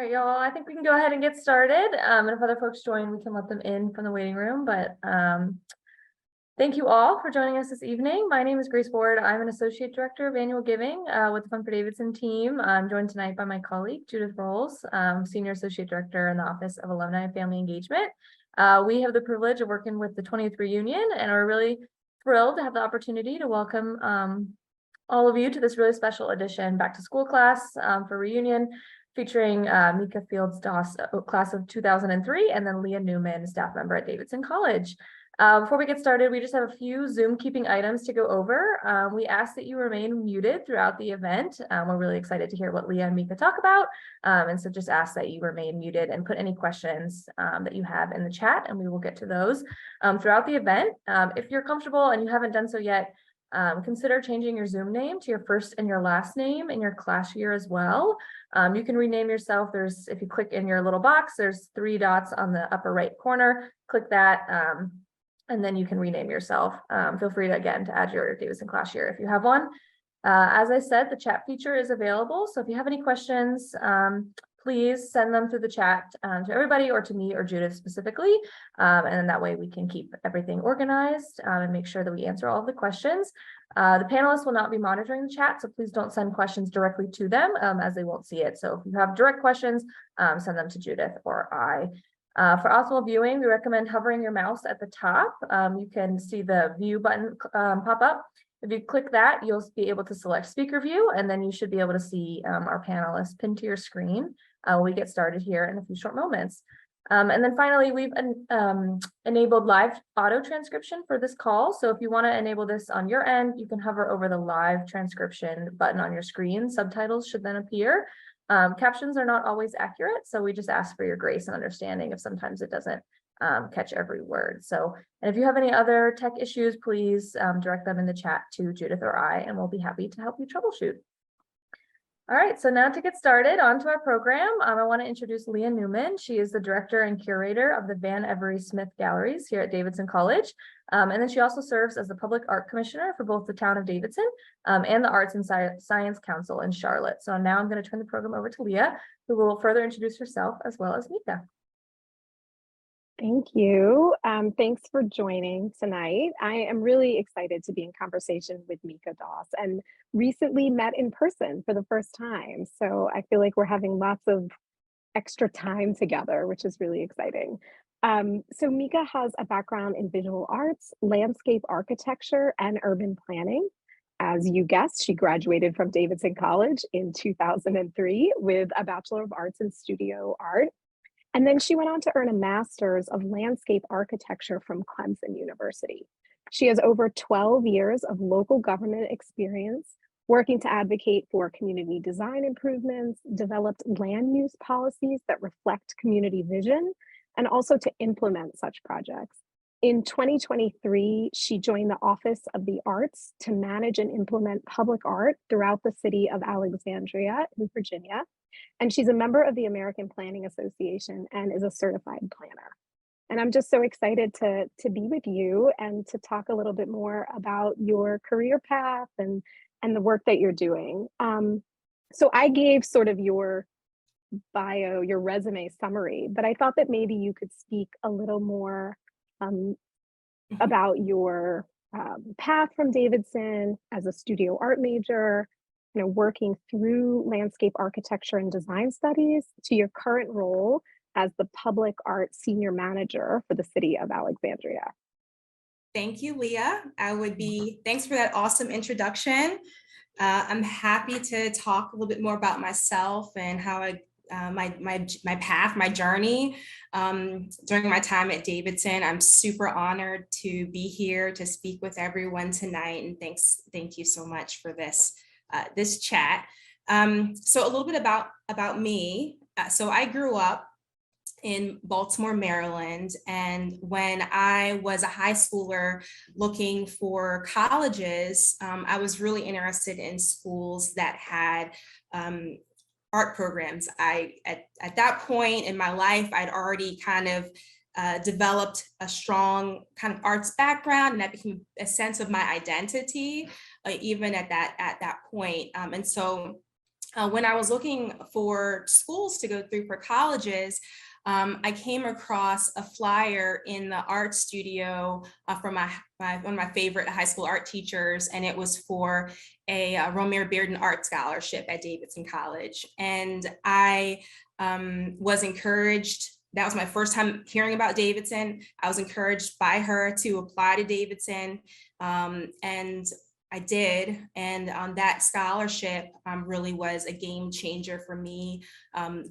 right, y'all, I think we can go ahead and get started. And if other folks join, we can let them in from the waiting room. But thank you all for joining us this evening. My name is Grace Ward. I'm an Associate Director of Annual Giving with the Fund for Davidson team. I'm joined tonight by my colleague, Judith Rolls, Senior Associate Director in the Office of Alumni and Family Engagement. We have the privilege of working with the 20th reunion and are really thrilled to have the opportunity to welcome all of you to this really special edition back to school class for reunion, featuring Meika Fields Daus, class of 2003, and then Lia Newman, staff member at Davidson College. Before we get started, we just have a few Zoom keeping items to go over. We ask that you remain muted throughout the event. We're really excited to hear what Lia and Meika talk about. And so just ask that you remain muted and put any questions that you have in the chat, and we will get to those throughout the event. If you're comfortable and you haven't done so yet, consider changing your Zoom name to your first and your last name in your class year as well. You can rename yourself. If you click in your little box, there's 3 dots on the upper right corner. Click that, and then you can rename yourself. Feel free to, again, to add your Davidson class year if you have one. As I said, the chat feature is available. So if you have any questions, please send them through the chat to everybody or to me or Judith specifically. And then that way we can keep everything organized and make sure that we answer all of the questions. The panelists will not be monitoring the chat, so please don't send questions directly to them as they won't see it. So if you have direct questions, send them to Judith or I. For optimal viewing, we recommend hovering your mouse at the top. You can see the view button pop up. If you click that, you'll be able to select speaker view, and then you should be able to see our panelists pinned to your screen when we get started here in a few short moments. And then finally, we've enabled live auto transcription for this call. So if you want to enable this on your end, you can hover over the live transcription button on your screen. Subtitles should then appear. Captions are not always accurate, so we just ask for your grace and understanding if sometimes it doesn't catch every word. So, and if you have any other tech issues, please direct them in the chat to Judith or I, and we'll be happy to help you troubleshoot. All right, so now to get started onto our program, I want to introduce Lia Newman. She is the director and curator of the Van Every Smith Galleries here at Davidson College. And then she also serves as the public art commissioner for both the town of Davidson and the Arts and Science Council in Charlotte. So now I'm going to turn the program over to Lia, who will further introduce herself as well as Meika. Thank you. Thanks for joining tonight. I am really excited to be in conversation with Meika Daus and recently met in person for the first time. So I feel like we're having lots of extra time together, which is really exciting. So Meika has a background in visual arts, landscape architecture, and urban planning. As you guessed, she graduated from Davidson College in 2003 with a Bachelor of Arts in Studio Art. And then she went on to earn a master's of landscape architecture from Clemson University. She has over 12 years of local government experience, working to advocate for community design improvements, developed land use policies that reflect community vision, and also to implement such projects. In 2023, she joined the Office of the Arts to manage and implement public art throughout the city of Alexandria in Virginia. And she's a member of the American Planning Association and is a certified planner. And I'm just so excited to be with you and to talk a little bit more about your career path and the work that you're doing. So I gave sort of your bio, your resume summary, but I thought that maybe you could speak a little more about your path from Davidson as a studio art major, working through landscape architecture and design studies to your current role as the public art senior manager for the City of Alexandria. Thank you, Lia. Thanks for that awesome introduction. I'm happy to talk a little bit more about myself and how my path, my journey during my time at Davidson. I'm super honored to be here to speak with everyone tonight, and thank you so much for this chat. So a little bit about me. So I grew up in Baltimore, Maryland, and when I was a high schooler looking for colleges, I was really interested in schools that had art programs. At that point in my life, I'd already kind of developed a strong kind of arts background, and that became a sense of my identity, even at that point. And so when I was looking for schools to go through for colleges, I came across a flyer in the art studio from one of my favorite high school art teachers, and it was for a Romare Bearden Art Scholarship at Davidson College. And I was encouraged. That was my first time hearing about Davidson. I was encouraged by her to apply to Davidson, and I did, and that scholarship really was a game changer for me.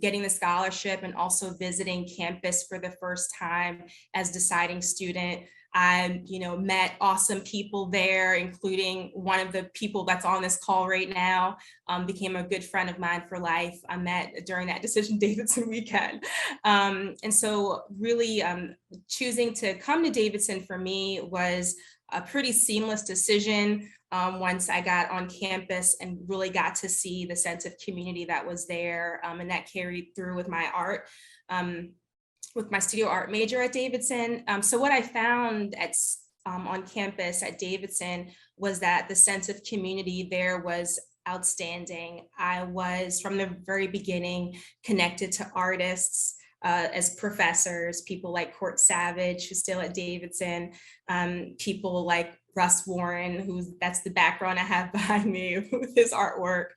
Getting the scholarship and also visiting campus for the first time as deciding student. I, met awesome people there, including one of the people that's on this call right now, became a good friend of mine for life. I met during that Decision Davidson weekend. And so really choosing to come to Davidson for me was a pretty seamless decision. Once I got on campus and really got to see the sense of community that was there, and that carried through with my art, with my studio art major at Davidson. So what I found on campus at Davidson was that the sense of community there was outstanding. I was from the very beginning connected to artists as professors, people like Court Savage, who's still at Davidson, people like Russ Warren, that's the background I have behind me with his artwork,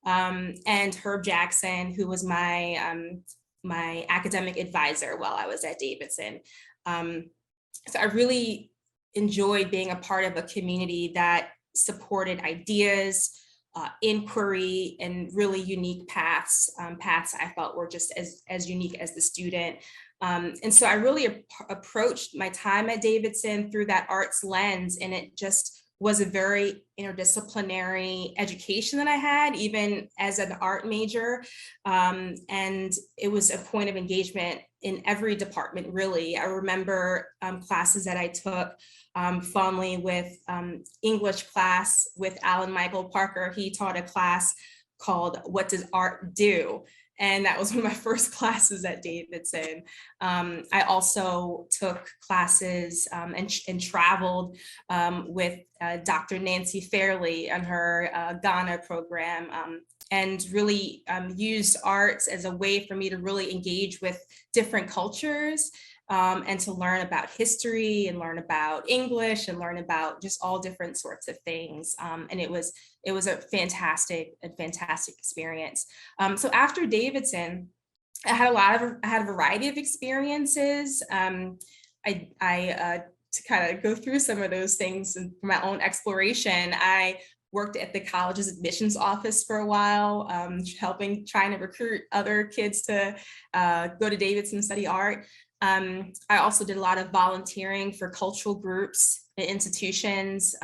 and Herb Jackson, who was my my academic advisor while I was at Davidson. So I really enjoyed being a part of a community that supported ideas, inquiry, and really unique paths I felt were just as unique as the student. And so I really approached my time at Davidson through that arts lens, and it just was a very interdisciplinary education that I had, even as an art major. And it was a point of engagement in every department, really. I remember classes that I took fondly with English class with Alan Michael Parker. He taught a class called What Does Art Do? And that was one of my first classes at Davidson. I also took classes and traveled with Dr. Nancy Fairley and her Ghana program, and really used arts as a way for me to really engage with different cultures, and to learn about history and learn about English and learn about just all different sorts of things. And it was a fantastic experience. So after Davidson, I had a variety of experiences. To kind of go through some of those things and my own exploration, I worked at the college's admissions office for a while, trying to recruit other kids to go to Davidson and study art. I also did a lot of volunteering for cultural groups and institutions,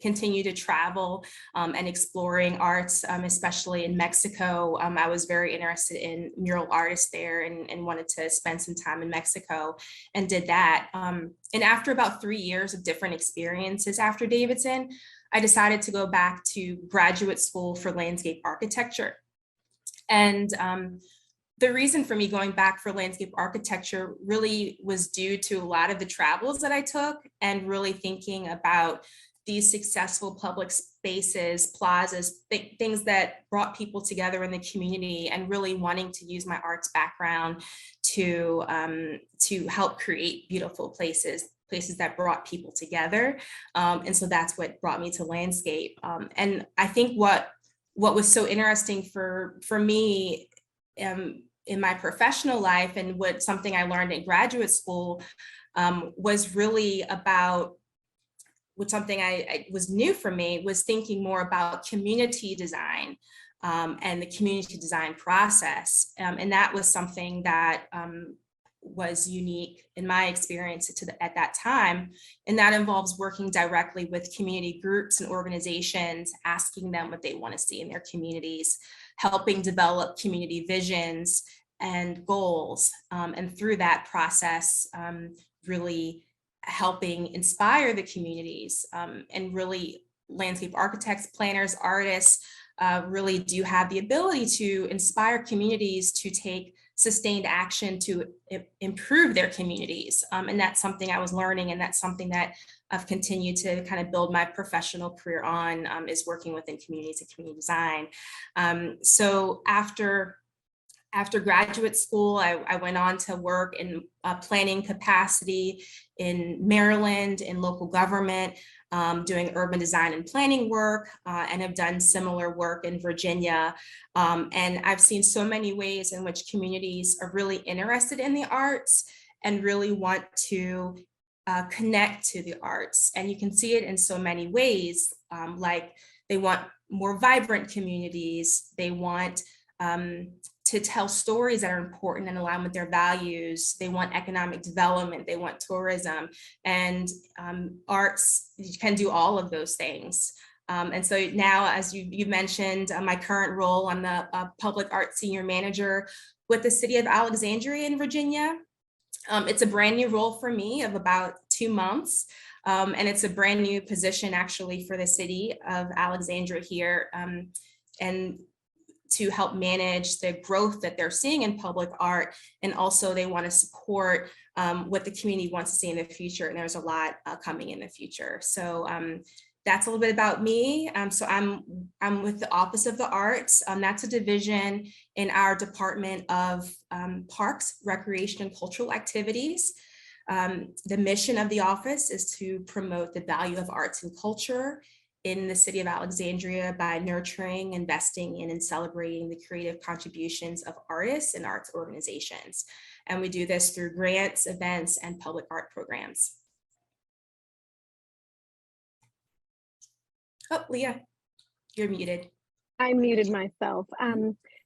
continue to travel and exploring arts, especially in Mexico. I was very interested in mural artists there and wanted to spend some time in Mexico and did that. And after about 3 years of different experiences after Davidson, I decided to go back to graduate school for landscape architecture. And the reason for me going back for landscape architecture really was due to a lot of the travels that I took and really thinking about these successful public spaces, plazas, things that brought people together in the community, and really wanting to use my arts background to help create beautiful places that brought people together. And so that's what brought me to landscape. And I think what was so interesting for me in my professional life, and something I learned in graduate school was really about something I was new for me, was thinking more about community design and the community design process. And that was something that was unique in my experience at that time. And that involves working directly with community groups and organizations, asking them what they want to see in their communities, helping develop community visions and goals. And through that process, really helping inspire the communities. And really landscape architects, planners, artists really do have the ability to inspire communities to take sustained action to improve their communities. And that's something I was learning, and that's something that I've continued to kind of build my professional career on, is working within communities and community design. So after graduate school, I went on to work in a planning capacity in Maryland, in local government, doing urban design and planning work, and have done similar work in Virginia. And I've seen so many ways in which communities are really interested in the arts and really want to connect to the arts. And you can see it in so many ways, like they want more vibrant communities, they want to tell stories that are important and align with their values. They want economic development, they want tourism, and arts can do all of those things. And so now, as you mentioned, my current role, I'm the public art senior manager with the City of Alexandria in Virginia. It's a brand new role for me of about 2 months. And it's a brand new position actually for the City of Alexandria here. And to help manage the growth that they're seeing in public art. And also they want to support what the community wants to see in the future. And there's a lot coming in the future. So that's a little bit about me. So I'm with the Office of the Arts. That's a division in our Department of Parks, Recreation, and Cultural Activities. The mission of the office is to promote the value of arts and culture in the City of Alexandria by nurturing, investing in, and celebrating the creative contributions of artists and arts organizations. And we do this through grants, events, and public art programs. Oh, Lia, you're muted. I muted myself.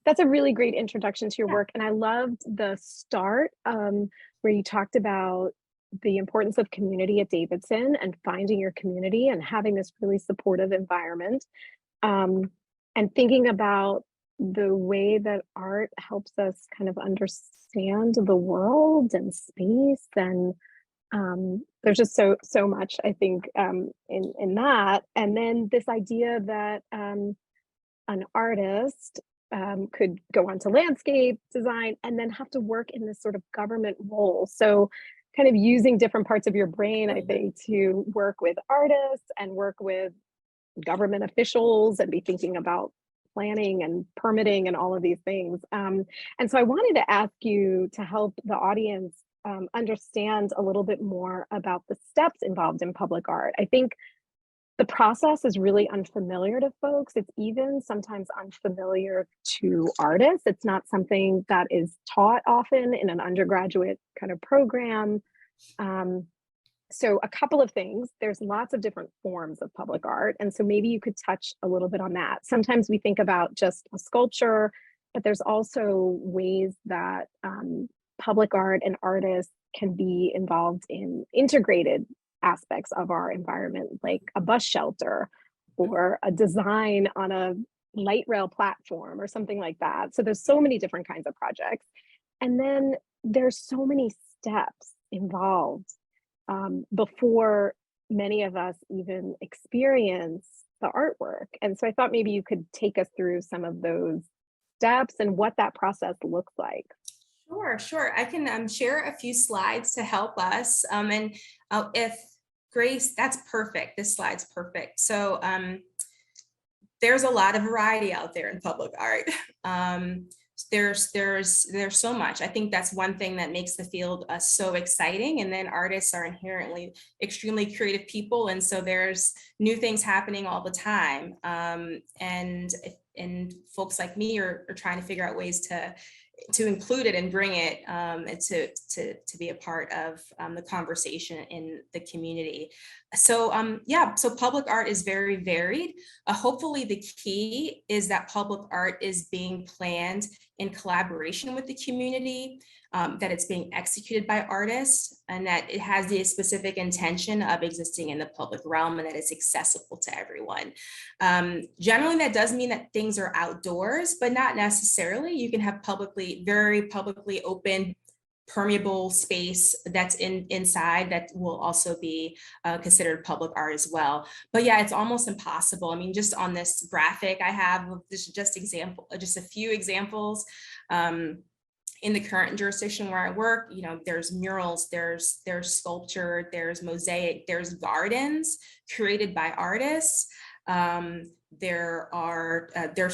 That's a really great introduction to your Yeah. work. And I loved the start where you talked about the importance of community at Davidson and finding your community and having this really supportive environment. And thinking about the way that art helps us kind of understand the world and space. And there's just so much, I think, in that. And then this idea that an artist could go on to landscape design and then have to work in this sort of government role. So kind of using different parts of your brain, I think, to work with artists and work with government officials and be thinking about planning and permitting and all of these things. And so I wanted to ask you to help the audience understand a little bit more about the steps involved in public art. I think the process is really unfamiliar to folks. It's even sometimes unfamiliar to artists. It's not something that is taught often in an undergraduate kind of program. So a couple of things, there's lots of different forms of public art. And so maybe you could touch a little bit on that. Sometimes we think about just a sculpture, but there's also ways that public art and artists can be involved in integrated aspects of our environment, like a bus shelter or a design on a light rail platform or something like that. So there's so many different kinds of projects. And then there's so many steps involved before many of us even experience the artwork. And so I thought maybe you could take us through some of those steps and what that process looks like. Sure. I can share a few slides to help us. And if Grace, that's perfect. This slide's perfect. So there's a lot of variety out there in public art. There's so much. I think that's one thing that makes the field so exciting. And then artists are inherently extremely creative people. And so there's new things happening all the time. And folks like me are trying to figure out ways to include it and bring it and to be a part of the conversation in the community. So so public art is very varied. Hopefully the key is that public art is being planned in collaboration with the community, that it's being executed by artists, and that it has the specific intention of existing in the public realm and that it's accessible to everyone. Generally, that does mean that things are outdoors, but not necessarily. You can have very publicly open, permeable space that's inside that will also be considered public art as well. But yeah, it's almost impossible. I mean, just on this graphic I have, just a few examples. in the current jurisdiction where I work, you know, there's murals, there's sculpture, there's mosaic, there's gardens created by artists. There's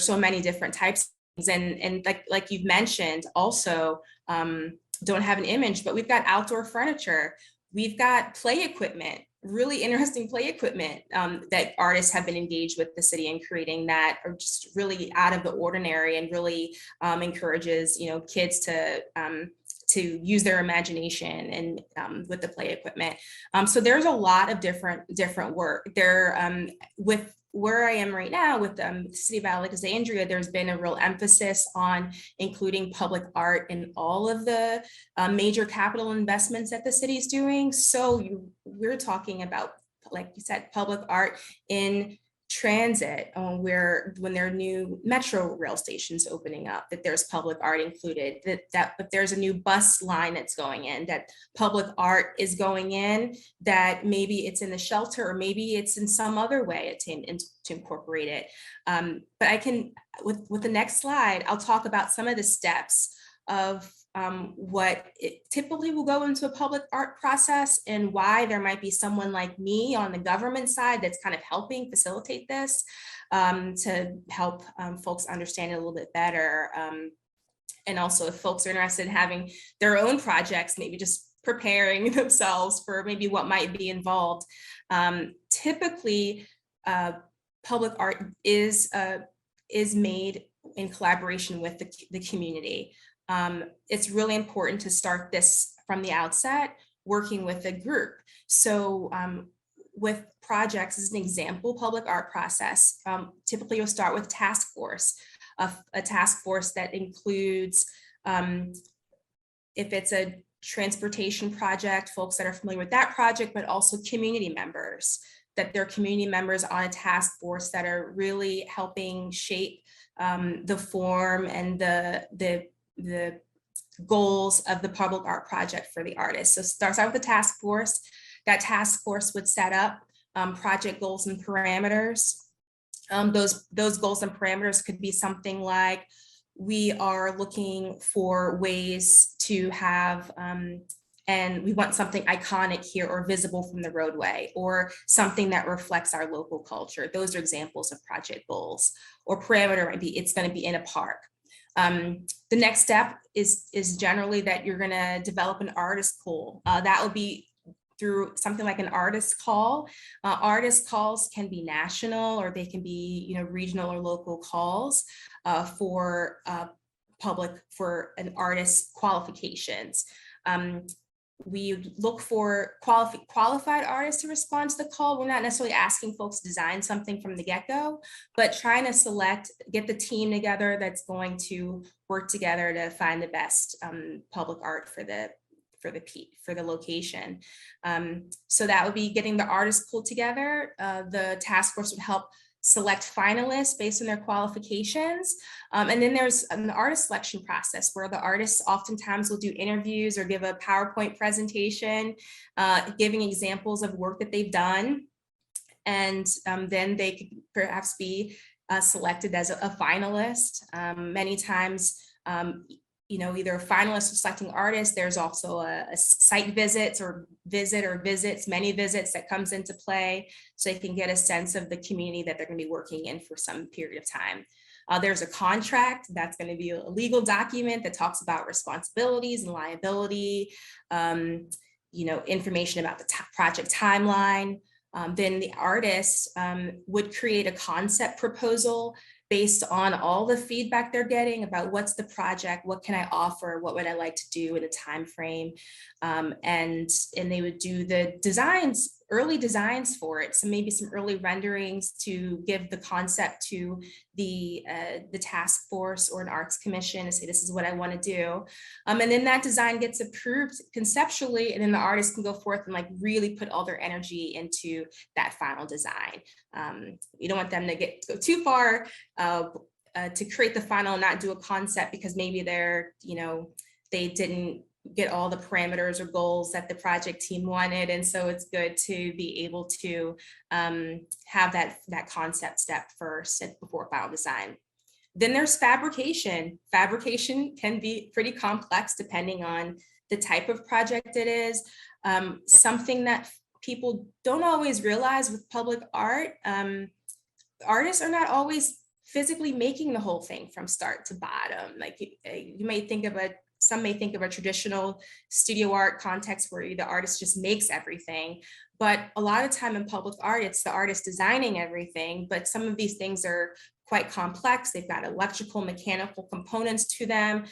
so many different types of things. And like you've mentioned, also don't have an image, but we've got outdoor furniture. We've got play equipment, really interesting play equipment that artists have been engaged with the city in creating that are just really out of the ordinary and really encourages, you know, kids to use their imagination and with the play equipment. So there's a lot of different work there. With where I am right now with the City of Alexandria, there's been a real emphasis on including public art in all of the major capital investments that the city is doing. So we're talking about, like you said, public art in transit, where when there are new metro rail stations opening up, that there's public art included, that if there's a new bus line that's going in, that public art is going in, that maybe it's in the shelter or maybe it's in some other way to incorporate it. But I can, with the next slide, I'll talk about some of the steps of what it typically will go into a public art process and why there might be someone like me on the government side that's kind of helping facilitate this to help folks understand it a little bit better. And also if folks are interested in having their own projects, maybe just preparing themselves for maybe what might be involved. Typically, public art is made in collaboration with the community. It's really important to start this from the outset, working with a group. So with projects, as an example, public art process, typically you'll start with task force, a task force that includes, if it's a transportation project, folks that are familiar with that project, but also community members, that they're community members on a task force that are really helping shape the form and the goals of the public art project for the artist. So it starts out with a task force. That task force would set up project goals and parameters. Those goals and parameters could be something like, we are looking for ways to have, and we want something iconic here or visible from the roadway, or something that reflects our local culture. Those are examples of project goals. Or parameter might be, it's going to be in a park. The next step is generally that you're going to develop an artist pool. That will be through something like an artist call. Artist calls can be national, or they can be, you know, regional or local calls for an artist's qualifications. We look for qualified artists to respond to the call. We're not necessarily asking folks to design something from the get-go, but trying to get the team together that's going to work together to find the best public art for the location. So that would be getting the artists pulled together. The task force would help select finalists based on their qualifications. And then there's an artist selection process where the artists oftentimes will do interviews or give a PowerPoint presentation, giving examples of work that they've done. And then they could perhaps be selected as a finalist. Many times, you know, either a finalist or selecting artists, there's also a site visits or visits, many visits that comes into play, so they can get a sense of the community that they're going to be working in for some period of time. There's a contract that's going to be a legal document that talks about responsibilities and liability, you know, information about the project timeline. Then the artist would create a concept proposal based on all the feedback they're getting about what's the project, what can I offer, what would I like to do in a time frame, and they would do the designs, early designs for it. So maybe some early renderings to give the concept to the task force or an arts commission to say, this is what I want to do. And then that design gets approved conceptually, and then the artist can go forth and like really put all their energy into that final design. You don't want them to go too far to create the final and not do a concept because maybe they didn't get all the parameters or goals that the project team wanted. And so it's good to be able to have that concept step first before final design. Then there's fabrication. Fabrication can be pretty complex depending on the type of project it is. Something that people don't always realize with public art, artists are not always physically making the whole thing from start to bottom. Like you may think of some may think of a traditional studio art context where the artist just makes everything. But a lot of time in public art, it's the artist designing everything. But some of these things are quite complex. They've got electrical, mechanical components to them.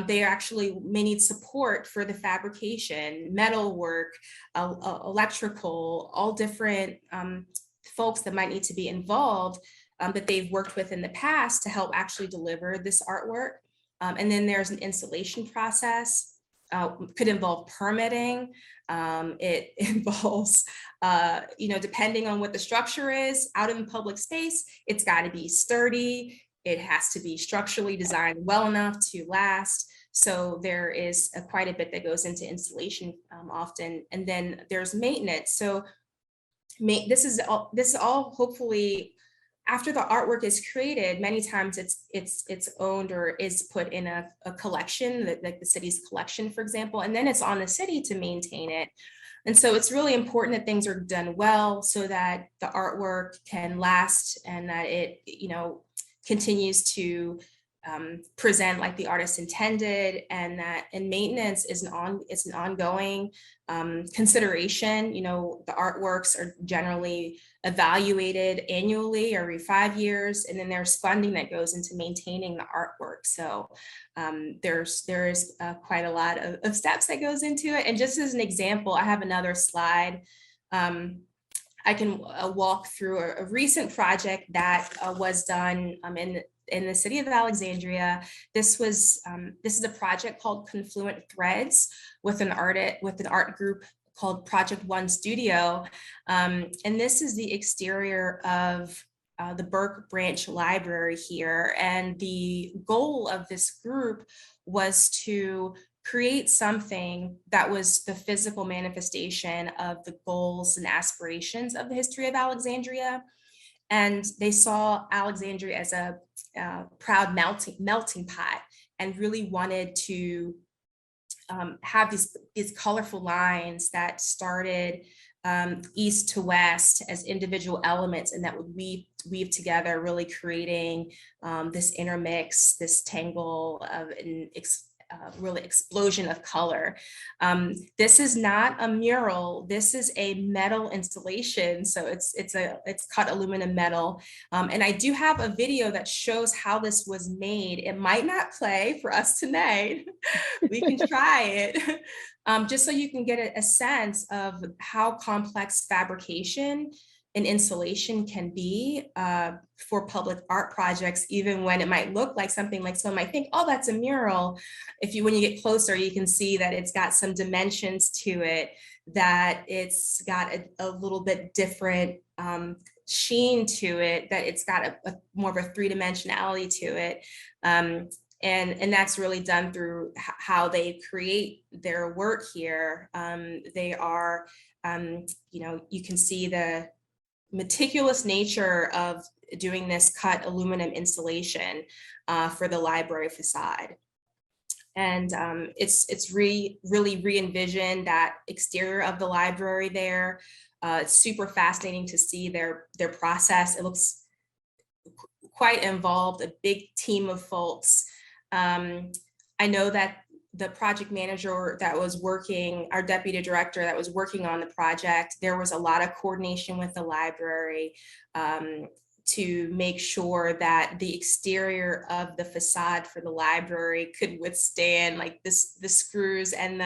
They actually may need support for the fabrication, metal work, electrical, all different folks that might need to be involved that they've worked with in the past to help actually deliver this artwork. And then there's an installation process, could involve permitting. It involves, depending on what the structure is out in public space, it's got to be sturdy. It has to be structurally designed well enough to last. So there is quite a bit that goes into installation often. And then there's maintenance. So this is all hopefully after the artwork is created. Many times it's owned or is put in a collection, like the city's collection, for example, and then it's on the city to maintain it. And so it's really important that things are done well so that the artwork can last and that it, continues to present like the artist intended, and maintenance is an ongoing consideration. The artworks are generally evaluated annually or every 5 years, and then there's funding that goes into maintaining the artwork. So there is quite a lot of steps that goes into it. And just as an example, I have another slide. I can walk through a recent project that was done in the City of Alexandria. This is a project called Confluent Threads with an art group called Project One Studio. And this is the exterior of the Burke Branch Library here. And the goal of this group was to create something that was the physical manifestation of the goals and aspirations of the history of Alexandria. And they saw Alexandria as a proud melting pot, and really wanted to have these colorful lines that started east to west as individual elements, and that would weave together, really creating this intermix, this tangle of an really explosion of color. This is not a mural. This is a metal installation. So it's cut aluminum metal. And I do have a video that shows how this was made. It might not play for us tonight. We can try it. Just so you can get a sense of how complex fabrication and installation can be for public art projects, even when it might look like something like someone might think, oh, that's a mural. When you get closer, you can see that it's got some dimensions to it, that it's got a little bit different sheen to it, that it's got a more of a three-dimensionality to it. And that's really done through how they create their work here. They are, you can see the meticulous nature of doing this cut aluminum installation for the library facade. And it's really re-envisioned that exterior of the library there. It's super fascinating to see their process. It looks quite involved, a big team of folks. I know that the project manager that was working, our deputy director that was working on the project, there was a lot of coordination with the library to make sure that the exterior of the facade for the library could withstand like the screws and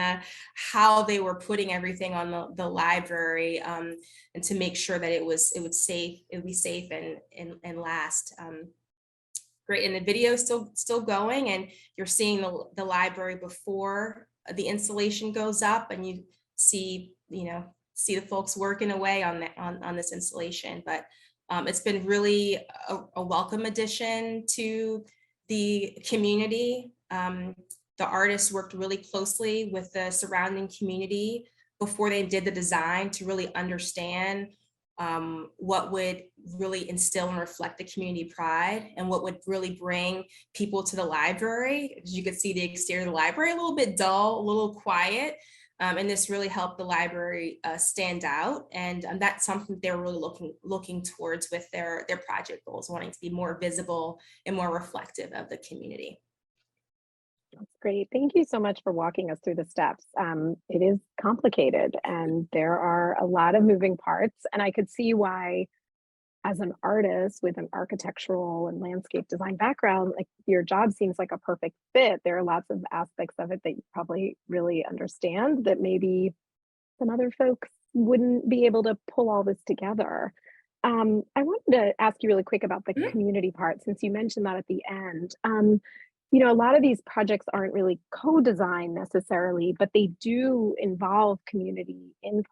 how they were putting everything on the library, and to make sure that it would be safe and last. Great, and the video is still going, and you're seeing the library before the installation goes up, and you see the folks working away on this installation. But it's been really a welcome addition to the community. The artists worked really closely with the surrounding community before they did the design to really understand what would really instill and reflect the community pride, and what would really bring people to the library. As you could see, the exterior of the library, a little bit dull, a little quiet. And this really helped the library stand out. And that's something they're really looking towards with their project goals, wanting to be more visible and more reflective of the community. That's great. Thank you so much for walking us through the steps. It is complicated and there are a lot of moving parts, and I could see why, as an artist with an architectural and landscape design background, like your job seems like a perfect fit. There are lots of aspects of it that you probably really understand that maybe some other folks wouldn't be able to pull all this together. I wanted to ask you really quick about the community part, since you mentioned that at the end. A lot of these projects aren't really co-designed necessarily, but they do involve community input.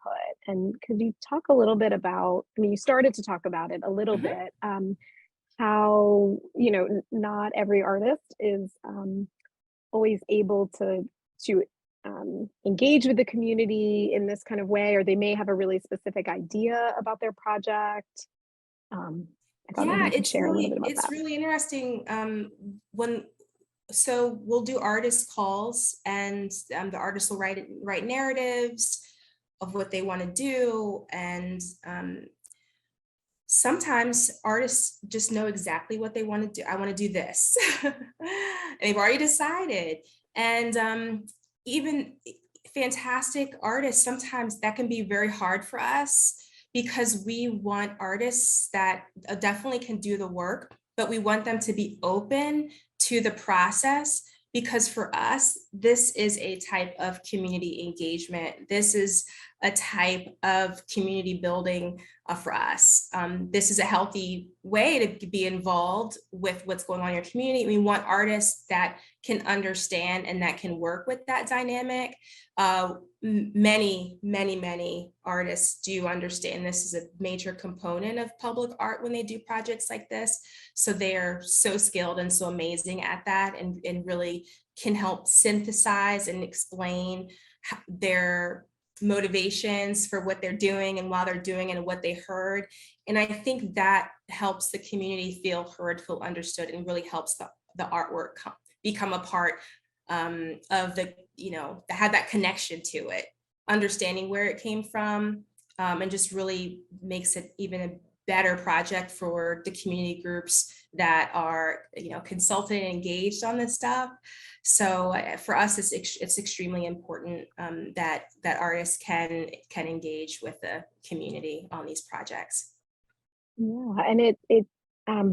And could you talk a little bit about, you started to talk about it a little bit, how, not every artist is always able to engage with the community in this kind of way, or they may have a really specific idea about their project. I thought maybe you could share a little bit about that. It's really interesting so we'll do artist calls, and the artists will write narratives of what they want to do. And sometimes artists just know exactly what they want to do. I want to do this. And they've already decided. And even fantastic artists, sometimes that can be very hard for us, because we want artists that definitely can do the work, but we want them to be open to the process, because for us, this is a type of community engagement. This is a type of community building for us. This is a healthy way to be involved with what's going on in your community. We want artists that can understand and that can work with that dynamic. Many artists do understand this is a major component of public art when they do projects like this. So they are so skilled and so amazing at that, and really can help synthesize and explain their motivations for what they're doing and why they're doing it and what they heard. And I think that helps the community feel heard, feel understood, and really helps the artwork become a part of the, have that connection to it, understanding where it came from, and just really makes it even a better project for the community groups that are, consulted and engaged on this stuff. So for us, it's extremely important that artists can engage with the community on these projects. Yeah, and it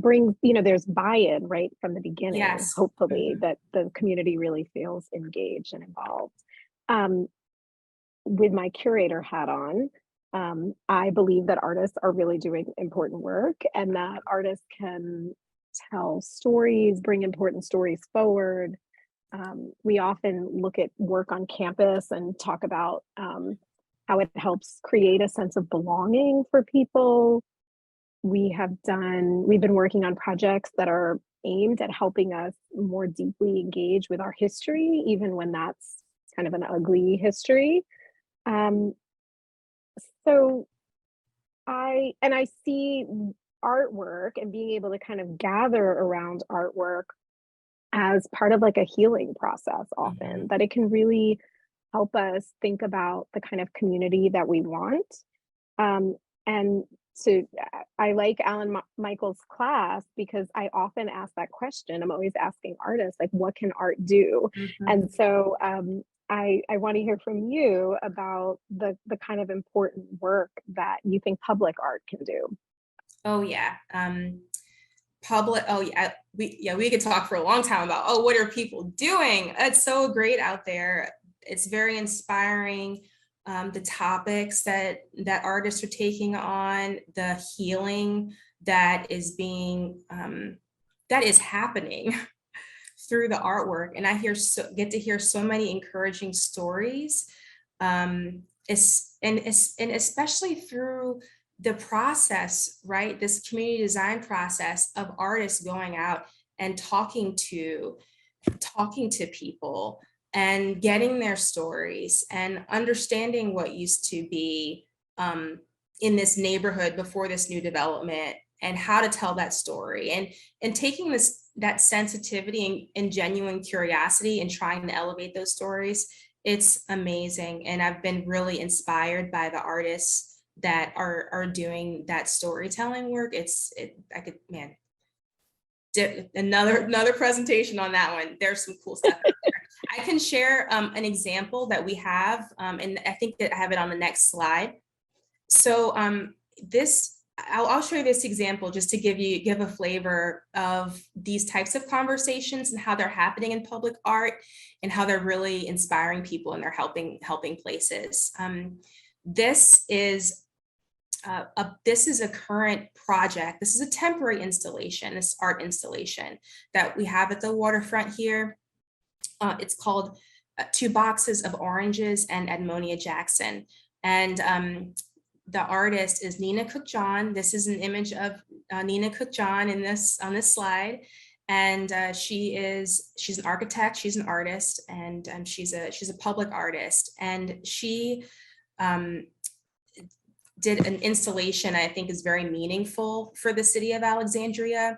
brings, there's buy-in right from the beginning. Yes. Hopefully that the community really feels engaged and involved. With my curator hat on, I believe that artists are really doing important work, and that artists can tell stories, bring important stories forward. We often look at work on campus and talk about how it helps create a sense of belonging for people. We've been working on projects that are aimed at helping us more deeply engage with our history, even when that's kind of an ugly history. So I see artwork and being able to kind of gather around artwork as part of like a healing process often, that it can really help us think about the kind of community that we want. I like Alan Michael's class because I often ask that question. I'm always asking artists, like, what can art do? And so I want to hear from you about the kind of important work that you think public art can do. Oh yeah. We could talk for a long time about, what are people doing? It's so great out there. It's very inspiring. The topics that artists are taking on, the healing that is happening through the artwork. And I get to hear so many encouraging stories, and especially through the process, right? This community design process of artists going out and talking to people and getting their stories and understanding what used to be in this neighborhood before this new development, and how to tell that story, and taking that sensitivity and genuine curiosity and trying to elevate those stories. It's amazing. And I've been really inspired by the artists that are doing that storytelling work. I could, man, another presentation on that one. There's some cool stuff out there. I can share an example that we have, and I think that I have it on the next slide. So I'll show you this example just to give a flavor of these types of conversations and how they're happening in public art and how they're really inspiring people and they're helping places. This is a current project. This is a temporary installation, this art installation that we have at the waterfront here. It's called 2 Boxes of Oranges and Edmonia Jackson. And the artist is Nina Cook-John. This is an image of Nina Cook-John on this slide. And she's an architect, she's an artist, and she's a public artist. And she did an installation I think is very meaningful for the City of Alexandria.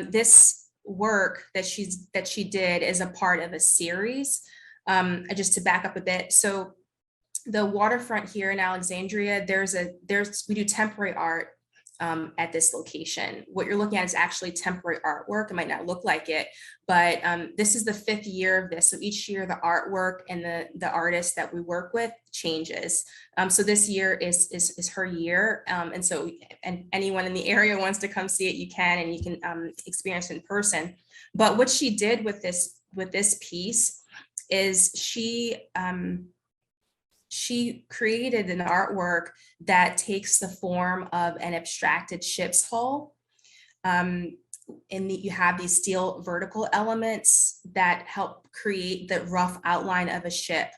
This work that she did is a part of a series. Just to back up a bit, so the waterfront here in Alexandria, we do temporary art at this location. What you're looking at is actually temporary artwork. It might not look like it, but this is the 5th year of this. So each year the artwork and the artist that we work with changes. So this year is her year. And anyone in the area wants to come see it, you can, and you can experience it in person. But what she did with this piece is she created an artwork that takes the form of an abstracted ship's hull. And you have these steel vertical elements that help create the rough outline of a ship.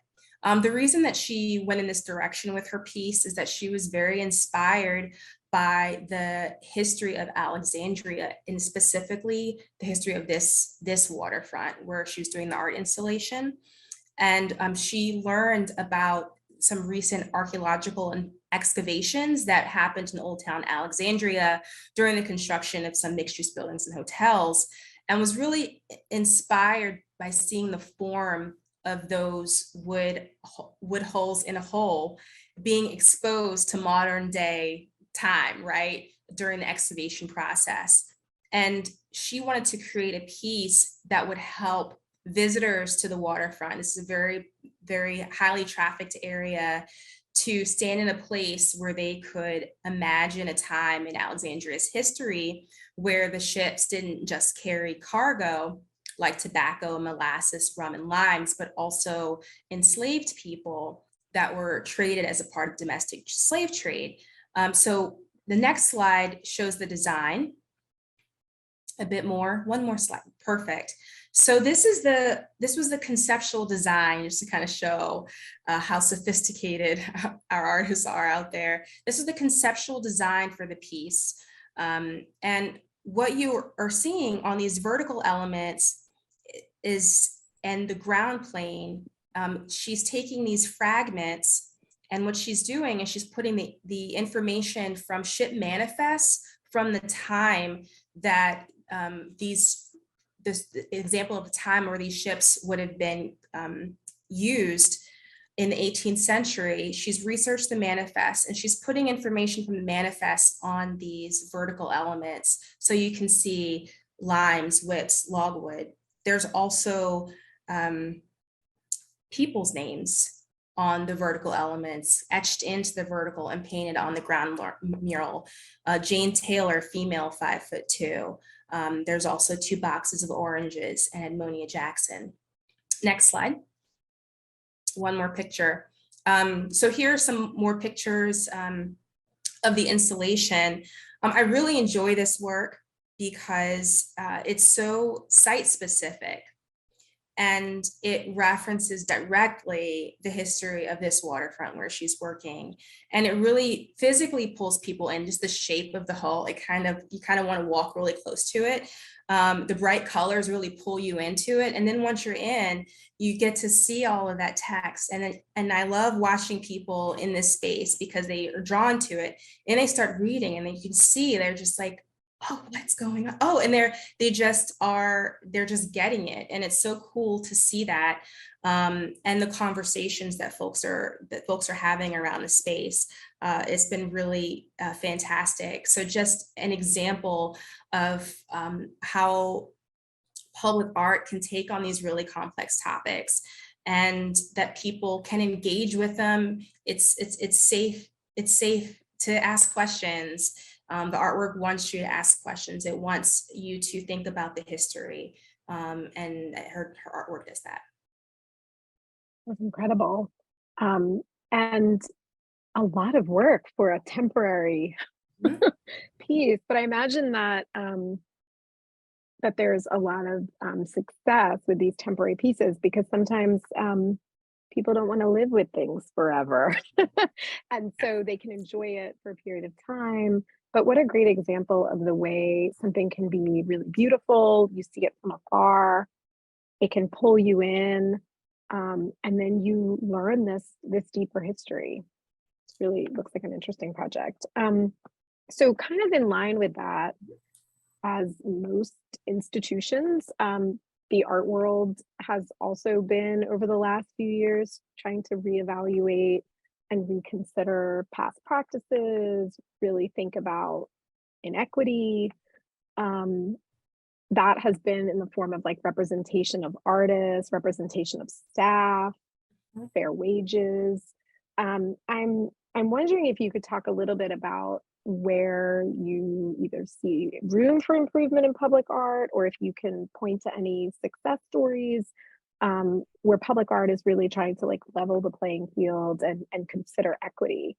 The reason that she went in this direction with her piece is that she was very inspired by the history of Alexandria, and specifically the history of this waterfront where she was doing the art installation. And she learned about some recent archaeological excavations that happened in Old Town Alexandria during the construction of some mixed-use buildings and hotels, and was really inspired by seeing the form of those wood holes in a hole being exposed to modern day time, right, during the excavation process. And she wanted to create a piece that would help visitors to the waterfront. This is a very, very highly trafficked area, to stand in a place where they could imagine a time in Alexandria's history where the ships didn't just carry cargo like tobacco, molasses, rum, and limes, but also enslaved people that were traded as a part of domestic slave trade. So the next slide shows the design a bit more. One more slide. Perfect. So this was the conceptual design, just to kind of show how sophisticated our artists are out there. This is the conceptual design for the piece. And what you are seeing on these vertical elements and the ground plane, she's taking these fragments, and what she's doing is she's putting the information from ship manifests from the time that this example of the time where these ships would have been used in the 18th century. She's researched the manifest, and she's putting information from the manifest on these vertical elements. So you can see limes, whips, logwood. There's also people's names on the vertical elements etched into the vertical and painted on the ground mural. Jane Taylor, female, 5'2". There's also 2 Boxes of Oranges and Edmonia Jackson. Next slide. One more picture. So here are some more pictures of the installation. I really enjoy this work because it's so site specific, and it references directly the history of this waterfront where she's working. And it really physically pulls people in, just the shape of the hull. You kind of want to walk really close to it. The bright colors really pull you into it. And then once you're in, you get to see all of that text. And I love watching people in this space because they are drawn to it and they start reading and then you can see they're just like, oh, what's going on? Oh, and they're just getting it. And it's so cool to see that. And the conversations that folks are having around the space. It's been really fantastic. So just an example of how public art can take on these really complex topics and that people can engage with them. It's safe. It's safe to ask questions. The artwork wants you to ask questions. It wants you to think about the history. And her artwork does that. That's incredible. And a lot of work for a temporary piece, but I imagine that that there's a lot of success with these temporary pieces because sometimes people don't want to live with things forever. And so they can enjoy it for a period of time. But what a great example of the way something can be really beautiful. You see it from afar, it can pull you in, and then you learn this deeper history. It really looks like an interesting project. So kind of in line with that, as most institutions, the art world has also been over the last few years trying to reevaluate and reconsider past practices, really think about inequity. That has been in the form of like representation of artists, representation of staff, fair wages. I'm wondering if you could talk a little bit about where you either see room for improvement in public art, or if you can point to any success stories where public art is really trying to like level the playing field and consider equity.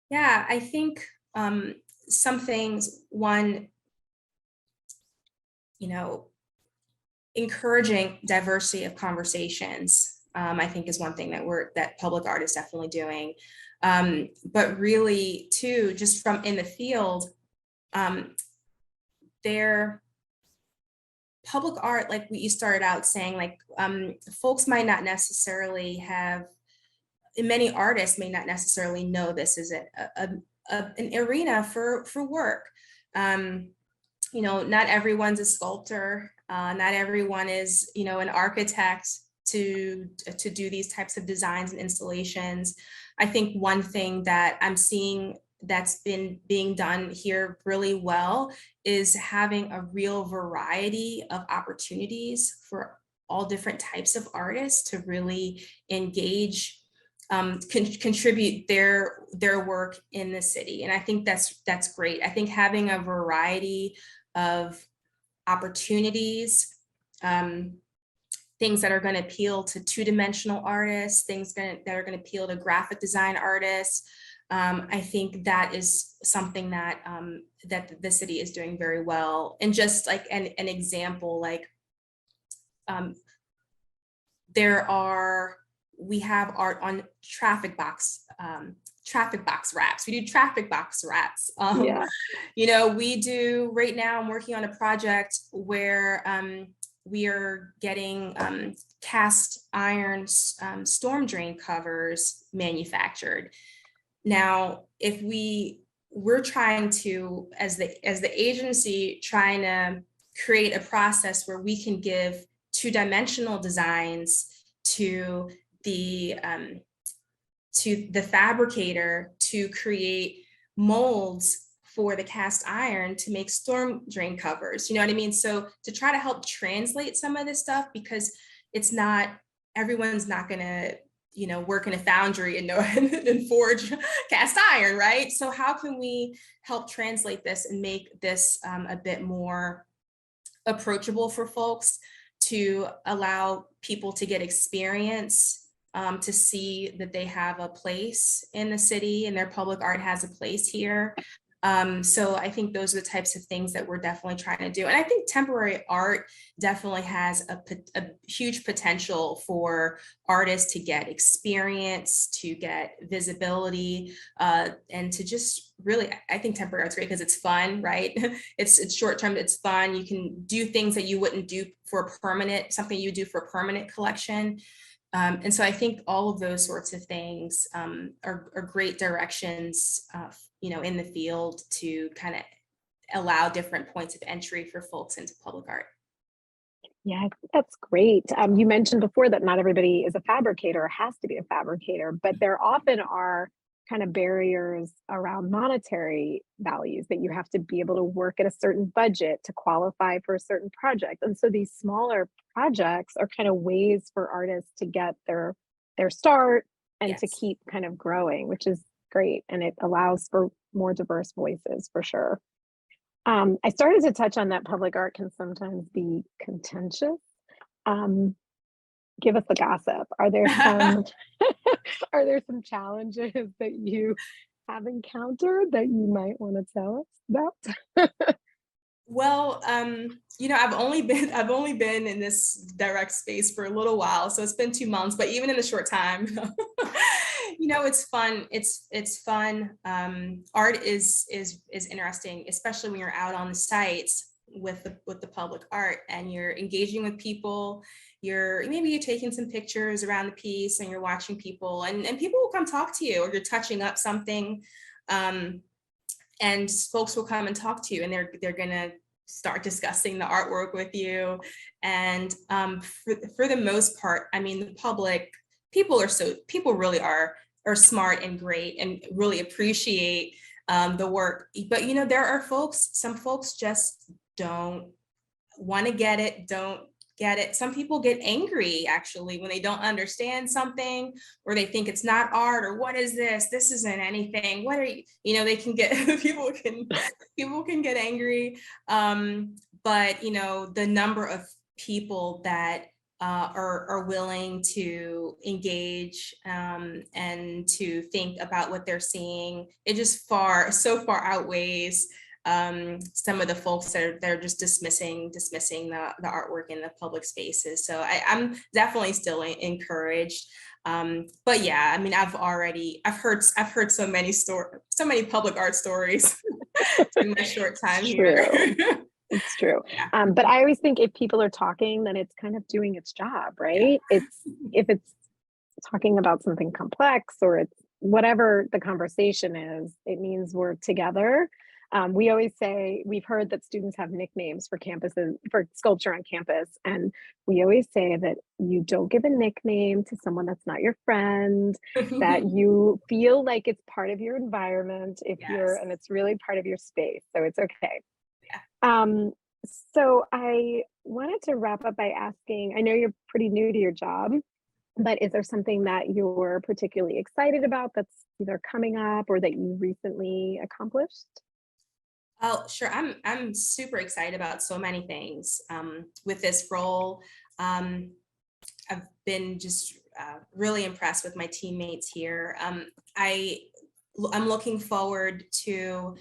Yeah, I think some things, one, encouraging diversity of conversations, I think is one thing that public art is definitely doing. But really too, just from in the field, their public art, like you started out saying, like folks might not necessarily have, many artists may not necessarily know this is an arena for work. Not everyone's a sculptor, not everyone is, an architect to do these types of designs and installations. I think one thing that I'm seeing that's been being done here really well is having a real variety of opportunities for all different types of artists to really engage, contribute their work in the city. And I think that's great. I think having a variety of opportunities, things that are going to appeal to two-dimensional artists, things that are going to appeal to graphic design artists. I think that is something that that the city is doing very well. And just like an example, like we have art on traffic box wraps. We do traffic box wraps. We do right now, I'm working on a project where we are getting cast iron storm drain covers manufactured. Now, if we're trying to, as the agency, trying to create a process where we can give two-dimensional designs to the fabricator to create molds for the cast iron to make storm drain covers. You know what I mean? So to try to help translate some of this stuff, because everyone's not gonna, work in a foundry and forge cast iron, right? So how can we help translate this and make this a bit more approachable for folks, to allow people to get experience, to see that they have a place in the city and their public art has a place here. So I think those are the types of things that we're definitely trying to do. And I think temporary art definitely has a huge potential for artists to get experience, to get visibility, and to just really, I think temporary art's great because it's fun, right? It's short term, it's fun. You can do things that you wouldn't do for a permanent, something you do for a permanent collection. And so I think all of those sorts of things are great directions, in the field to kind of allow different points of entry for folks into public art. Yeah, I think that's great. You mentioned before that not everybody is a fabricator or has to be a fabricator, but there often are kind of barriers around monetary values that you have to be able to work at a certain budget to qualify for a certain project. And so these smaller projects are kind of ways for artists to get their start and to Yes. keep kind of growing, which is great. And it allows for more diverse voices for sure. I started to touch on that public art can sometimes be contentious. Give us the gossip. Are there some are there some challenges that you have encountered that you might want to tell us about? Well, I've only been in this direct space for a little while, so it's been 2 months. But even in the short time, it's fun. It's fun. Art is interesting, especially when you're out on the sites with the public art and you're engaging with people. Maybe you're taking some pictures around the piece and you're watching people, and people will come talk to you, or you're touching up something. And folks will come and talk to you, and they're gonna start discussing the artwork with you. And for the most part, I mean, the public people really are smart and great and really appreciate the work. But there are some folks just don't want to get it, don't get it. Some people get angry actually when they don't understand something, or they think it's not art, or what is this? This isn't anything. What are you? They can get people can get angry. But the number of people that are willing to engage and to think about what they're seeing, it just so far outweighs some of the folks that are just dismissing the artwork in the public spaces. So I'm definitely still encouraged. But yeah, I mean, I've heard so many public art stories in my short time here. It's true. Yeah. But I always think if people are talking, then it's kind of doing its job, right? Yeah. If it's talking about something complex, or it's whatever the conversation is, it means we're together. We always say, we've heard that students have nicknames for campuses, for sculpture on campus. And we always say that you don't give a nickname to someone that's not your friend, that you feel like it's part of your environment and it's really part of your space. So it's okay. Yeah. So I wanted to wrap up by asking, I know you're pretty new to your job, but is there something that you're particularly excited about that's either coming up or that you recently accomplished? Oh, sure. I'm super excited about so many things with this role. I've been just really impressed with my teammates here. I'm looking forward to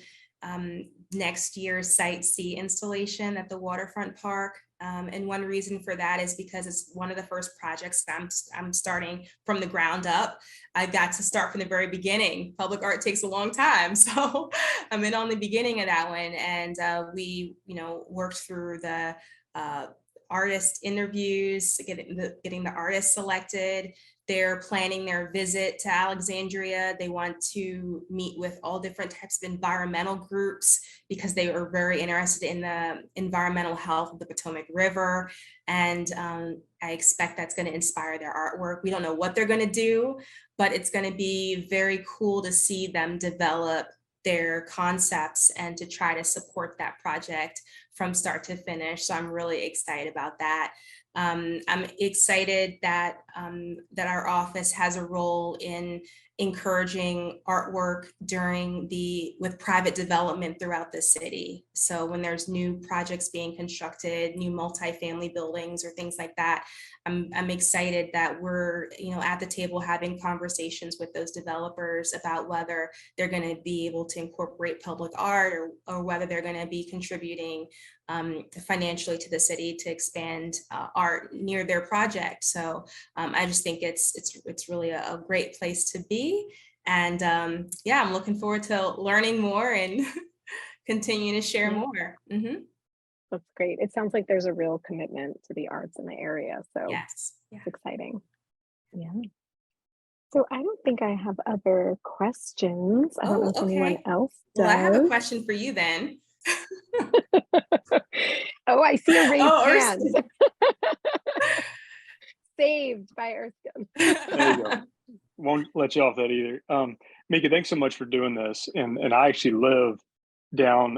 next year's Site C installation at the Waterfront Park. And one reason for that is because it's one of the first projects that I'm starting from the ground up. I got to start from the very beginning. Public art takes a long time. So I'm in on the beginning of that one. And we, worked through the artist interviews, getting the artists selected. They're planning their visit to Alexandria. They want to meet with all different types of environmental groups because they are very interested in the environmental health of the Potomac River. And I expect that's going to inspire their artwork. We don't know what they're going to do, but it's going to be very cool to see them develop their concepts and to try to support that project from start to finish. So I'm really excited about that. I'm excited that that our office has a role in encouraging artwork with private development throughout the city. So when there's new projects being constructed, new multifamily buildings or things like that, I'm excited that we're, at the table having conversations with those developers about whether they're going to be able to incorporate public art or whether they're going to be contributing financially to the city to expand art near their project. So I just think it's really a great place to be. And yeah, I'm looking forward to learning more and continuing to share more. Mm-hmm. That's great. It sounds like there's a real commitment to the arts in the area. So Yes. Yeah. it's exciting. Yeah. So I don't think I have other questions. I don't know if anyone else does. Well, I have a question for you then. Oh, I see a raised hand. Erskine. Saved by Erskine. There you go. Won't let you off that either. Meika, thanks so much for doing this. And I actually live down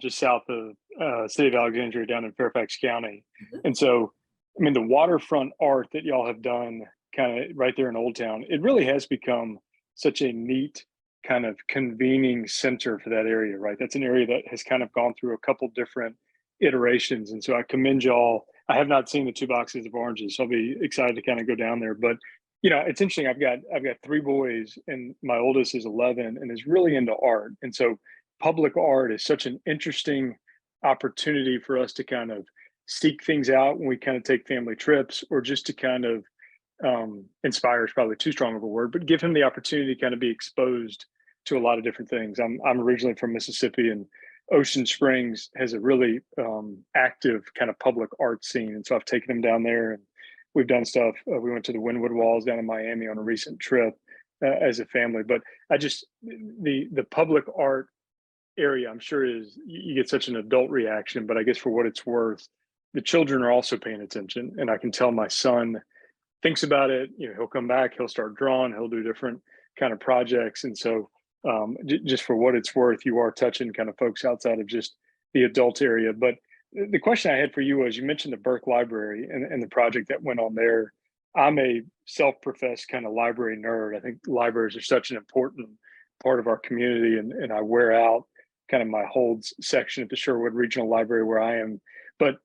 just south of City of Alexandria down in Fairfax County. And so, I mean, the waterfront art that y'all have done kind of right there in Old Town, it really has become such a neat kind of convening center for that area, right? That's an area that has kind of gone through a couple different iterations. And so I commend y'all. I have not seen the 2 boxes of oranges, so I'll be excited to kind of go down there. But it's interesting. I've got 3 boys, and my oldest is 11 and is really into art. And so public art is such an interesting opportunity for us to kind of seek things out when we kind of take family trips, or just to kind of inspire is probably too strong of a word, but give him the opportunity to kind of be exposed to a lot of different things. I'm originally from Mississippi, and Ocean Springs has a really active kind of public art scene. And so I've taken him down there, and we've done stuff. We went to the Wynwood Walls down in Miami on a recent trip as a family. But I just, the public art area, I'm sure you get such an adult reaction, but I guess for what it's worth, the children are also paying attention. And I can tell my son thinks about it. He'll come back, he'll start drawing, he'll do different kind of projects. And so just for what it's worth, you are touching kind of folks outside of just the adult area. But the question I had for you was, you mentioned the Burke Library and the project that went on there. I'm a self-professed kind of library nerd. I think libraries are such an important part of our community, and I wear out kind of my holds section at the Sherwood Regional Library where I am. But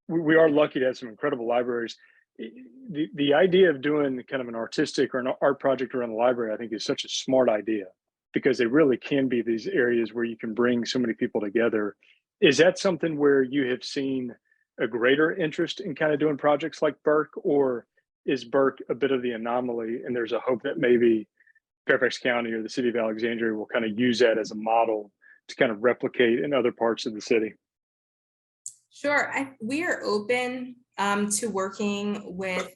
we are lucky to have some incredible libraries. The idea of doing kind of an artistic or an art project around the library, I think, is such a smart idea, because they really can be these areas where you can bring so many people together. Is that something where you have seen a greater interest in kind of doing projects like Burke, or is Burke a bit of the anomaly, and there's a hope that maybe Fairfax County or the City of Alexandria will kind of use that as a model to kind of replicate in other parts of the city? Sure. We are open to working with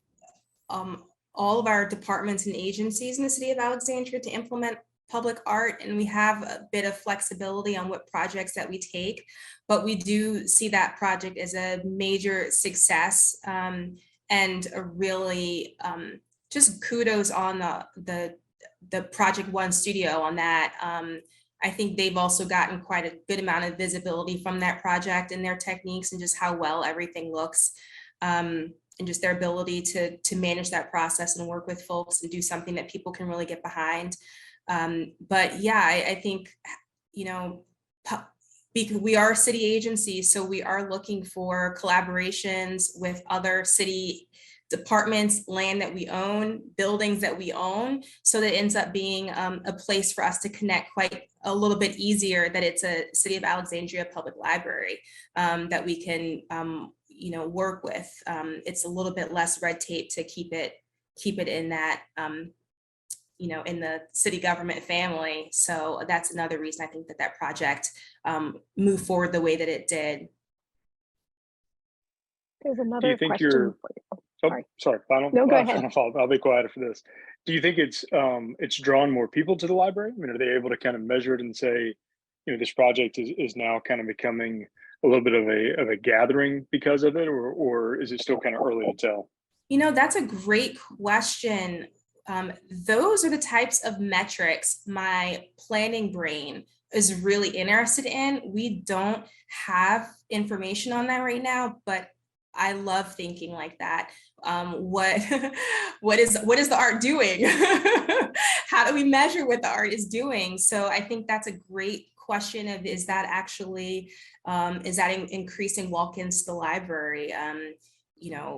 all of our departments and agencies in the City of Alexandria to implement public art, and we have a bit of flexibility on what projects that we take, but we do see that project as a major success, and a really just kudos on the Project One studio on that. I think they've also gotten quite a good amount of visibility from that project and their techniques and just how well everything looks, and just their ability to manage that process and work with folks and do something that people can really get behind. But yeah, I think, because we are a city agency, so we are looking for collaborations with other city departments, land that we own, buildings that we own, so that it ends up being a place for us to connect quite a little bit easier, that it's a City of Alexandria public library that we can work with. It's a little bit less red tape to keep it in that in the city government family. So that's another reason I think that project moved forward the way that it did. There's another question for you. Sorry. No, go ahead. I'll be quiet for this. Do you think it's drawn more people to the library? I mean, are they able to kind of measure it and say, this project is now kind of becoming a little bit of a gathering because of it, or is it still kind of early to tell? That's a great question. Those are the types of metrics my planning brain is really interested in. We don't have information on that right now, but I love thinking like that. What what is the art doing? How do we measure what the art is doing? So I think that's a great question of, is that actually increasing walk-ins to the library?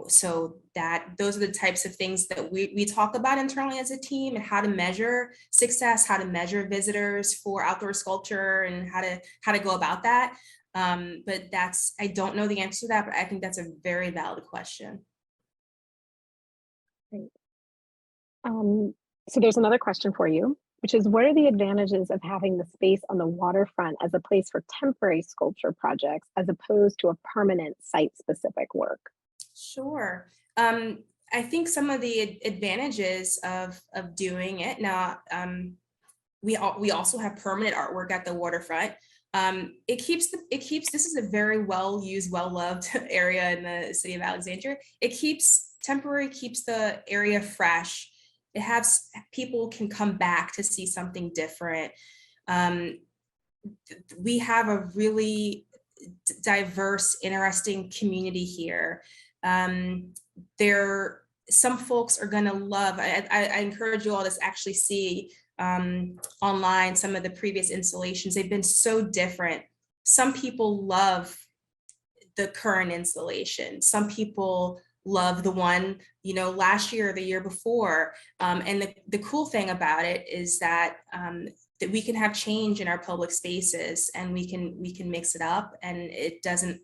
So that those are the types of things that we talk about internally as a team, and how to measure success, how to measure visitors for outdoor sculpture, and how to go about that. But I don't know the answer to that, but I think that's a very valid question. Great. So there's another question for you, which is, what are the advantages of having the space on the waterfront as a place for temporary sculpture projects as opposed to a permanent site-specific work? Sure. I think some of the advantages of doing it now, we also have permanent artwork at the waterfront. This is a very well-used, well-loved area in the city of Alexandria. Temporary keeps the area fresh. It has people can come back to see something different. We have a really diverse, interesting community here. Some folks are going to love, I encourage you all to actually see online some of the previous installations. They've been so different. Some people love the current installation. Some people love the one, last year or the year before. And the cool thing about it is that that we can have change in our public spaces, and we can mix it up, and it doesn't,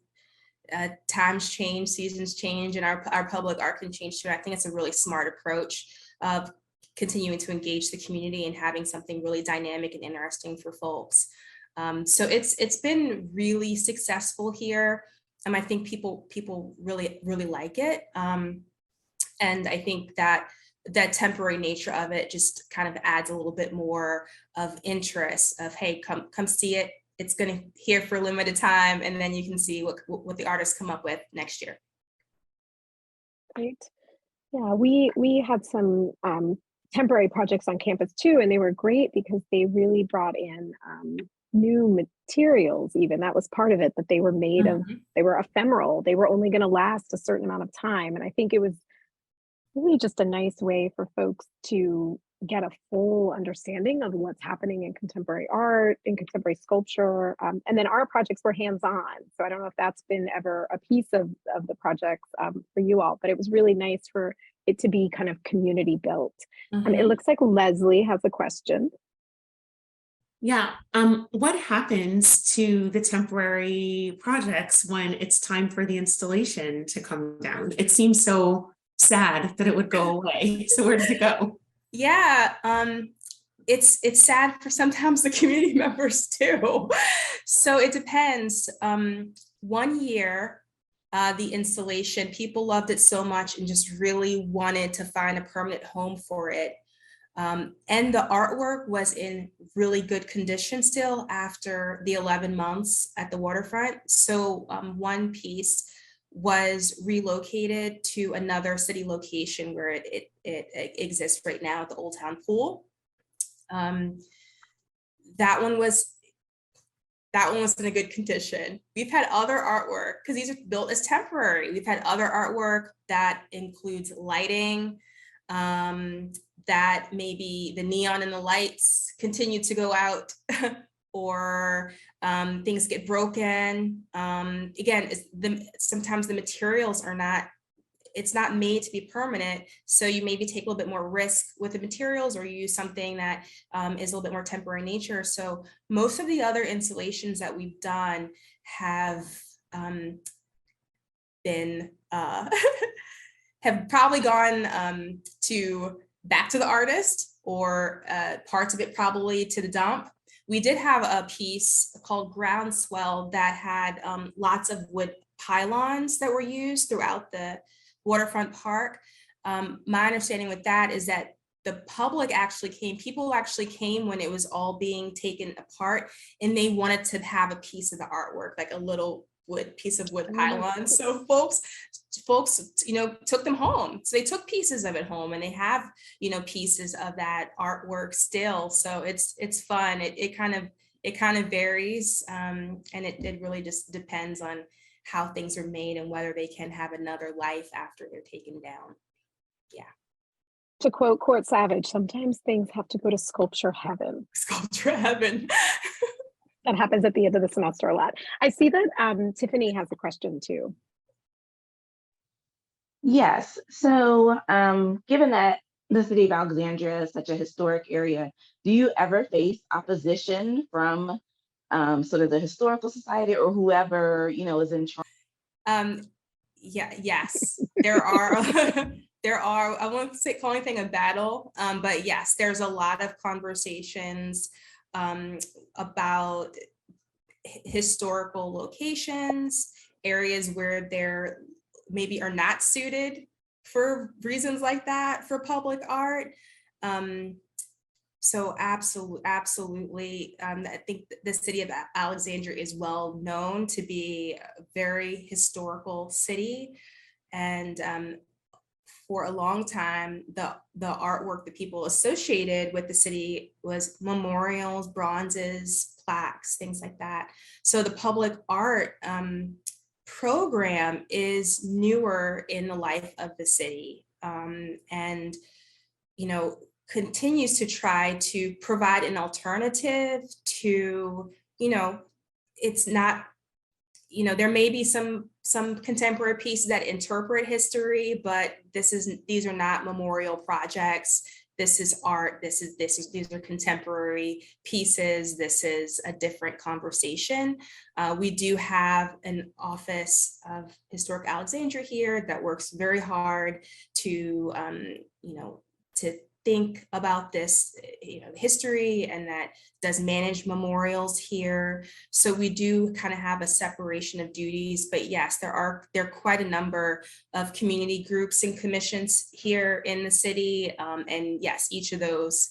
times change, seasons change, and our public art can change too. I think it's a really smart approach of continuing to engage the community and having something really dynamic and interesting for folks. So it's been really successful here. I think people really like it. And I think that temporary nature of it just kind of adds a little bit more of interest of, hey, come see it. It's going to here for a limited time, and then you can see what the artists come up with next year. Great. Yeah, we had some temporary projects on campus too, and they were great because they really brought in new materials. Even that was part of it, that they were made of, they were ephemeral. They were only going to last a certain amount of time. And I think it was really just a nice way for folks to get a full understanding of what's happening in contemporary art, in contemporary sculpture. And then our projects were hands-on. So I don't know if that's been ever a piece of the projects for you all, but it was really nice for it to be kind of community built. It looks like Leslie has a question. Yeah. What happens to the temporary projects when it's time for the installation to come down? It seems so sad that it would go away. So where does it go? Yeah, it's sad for sometimes the community members too. So it depends. 1 year, the installation, people loved it so much and just really wanted to find a permanent home for it. And the artwork was in really good condition still after the 11 months at the waterfront. So one piece was relocated to another city location where it exists right now at the Old Town Pool. That one was in a good condition. We've had other artwork, because these are built as temporary. We've had other artwork that includes lighting, that maybe the neon and the lights continue to go out, or things get broken. Again, sometimes the materials are not, it's not made to be permanent. So you maybe take a little bit more risk with the materials, or you use something that is a little bit more temporary in nature. So most of the other installations that we've done have been, have probably gone back to the artist, or parts of it probably to the dump. We did have a piece called Groundswell that had lots of wood pylons that were used throughout the waterfront park. My understanding with that is that the public actually came, people actually came when it was all being taken apart, and they wanted to have a piece of the artwork, like a little piece of wood pylon. So folks, took them home. So they took pieces of it home, and they have, pieces of that artwork still. So it's fun. It kind of varies. And it really just depends on how things are made and whether they can have another life after they're taken down. Yeah. To quote Court Savage, sometimes things have to go to sculpture heaven. Sculpture heaven. That happens at the end of the semester a lot. I see that Tiffany has a question too. Yes. So, given that the city of Alexandria is such a historic area, do you ever face opposition from sort of the historical society or whoever, is in charge? Yes, there are. There are. I won't call anything a battle, but yes, there's a lot of conversations about historical locations, areas where they're maybe are not suited for reasons like that for public art. So absolutely. I think the city of Alexandria is well known to be a very historical city. And for a long time, the artwork that people associated with the city was memorials, bronzes, plaques, things like that. So the public art program is newer in the life of the city, and continues to try to provide an alternative to, it's not, there may be some contemporary pieces that interpret history, but these are not memorial projects. This is art. These are contemporary pieces. This is a different conversation. We do have an Office of Historic Alexandria here that works very hard to, to think about this, history, and that does manage memorials here. So we do kind of have a separation of duties, but yes, there are quite a number of community groups and commissions here in the city. And yes, each of those,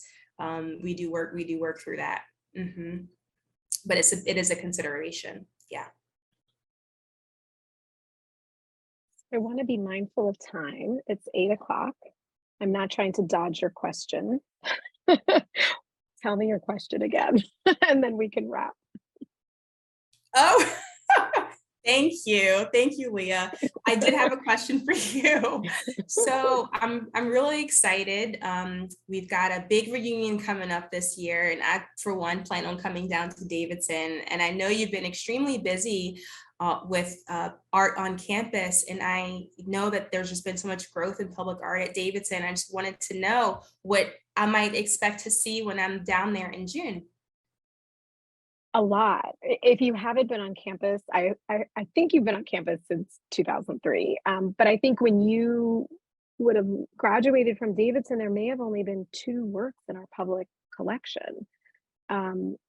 we do work through that. But it is a consideration. Yeah. I want to be mindful of time. It's 8 o'clock. I'm not trying to dodge your question. Tell me your question again, and then we can wrap. Oh, thank you, Lia. I did have a question for you. So I'm really excited. We've got a big reunion coming up this year, and I, for one, plan on coming down to Davidson. And I know you've been extremely busy with art on campus. And I know that there's just been so much growth in public art at Davidson. I just wanted to know what I might expect to see when I'm down there in June. A lot. If you haven't been on campus, I think you've been on campus since 2003. But I think when you would have graduated from Davidson, there may have only been 2 works in our public collection.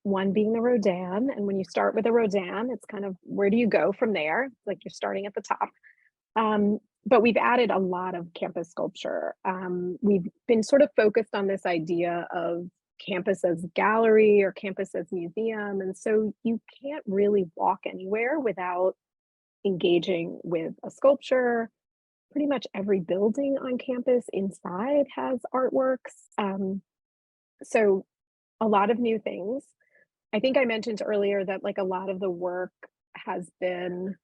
One being the Rodin, and when you start with a Rodin, it's kind of, where do you go from there? It's like you're starting at the top. But we've added a lot of campus sculpture. We've been sort of focused on this idea of campus as gallery or campus as museum, and so you can't really walk anywhere without engaging with a sculpture. Pretty much every building on campus inside has artworks. So a lot of new things. I think I mentioned earlier that like a lot of the work has been,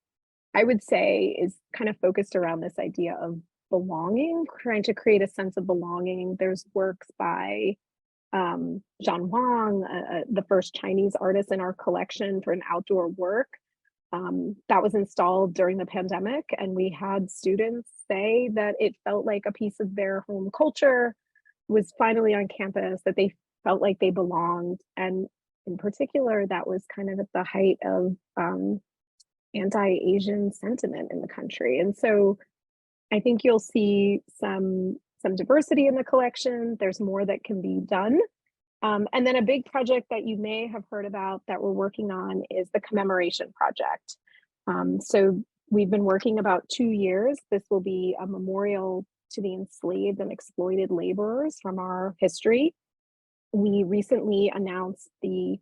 I would say, is kind of focused around this idea of belonging, trying to create a sense of belonging. There's works by Zhan Wang, the first Chinese artist in our collection, for an outdoor work that was installed during the pandemic. And we had students say that it felt like a piece of their home culture was finally on campus, that they felt like they belonged. And in particular, that was kind of at the height of anti-Asian sentiment in the country. And so I think you'll see some diversity in the collection. There's more that can be done. And then a big project that you may have heard about that we're working on is the commemoration project. So we've been working about 2 years. This will be a memorial to the enslaved and exploited laborers from our history. We recently announced the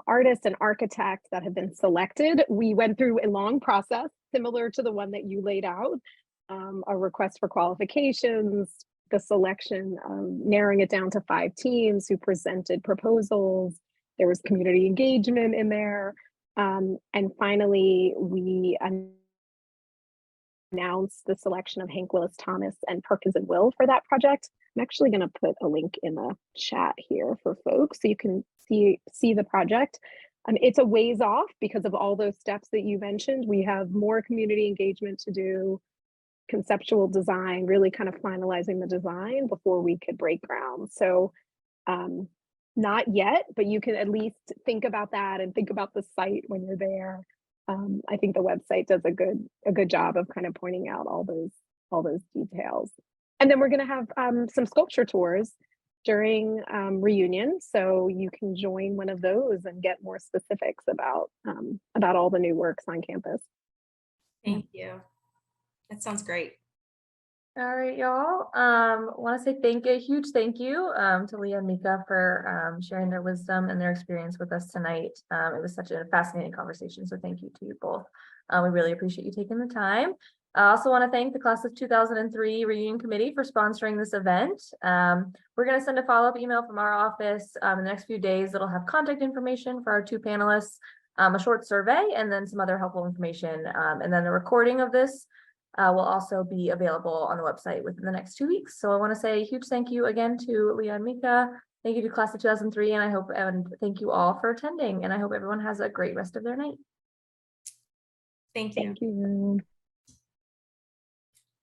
artists and architects that have been selected. We went through a long process similar to the one that you laid out, a request for qualifications, the selection, narrowing it down to 5 teams who presented proposals. There was community engagement in there. And finally, we announced the selection of Hank Willis Thomas and Perkins and Will for that project. I'm actually going to put a link in the chat here for folks so you can see the project. It's a ways off because of all those steps that you mentioned. We have more community engagement to do, conceptual design, really kind of finalizing the design before we could break ground. So not yet, but you can at least think about that and think about the site when you're there. I think the website does a good job of kind of pointing out all those details. And then we're going to have some sculpture tours during reunion, so you can join one of those and get more specifics about all the new works on campus. Thank you. That sounds great. All right, y'all. Want to say a huge thank you to Lia and Meika for sharing their wisdom and their experience with us tonight. It was such a fascinating conversation, so thank you to you both. We really appreciate you taking the time. I also want to thank the class of 2003 reunion committee for sponsoring this event. We're going to send a follow-up email from our office in the next few days that'll have contact information for our two panelists, a short survey, and then some other helpful information. And then the recording of this will also be available on the website within the next 2 weeks. So I want to say a huge thank you again to Lia and Meika. Thank you to class of 2003, and thank you all for attending. And I hope everyone has a great rest of their night. Thank you. Thank you.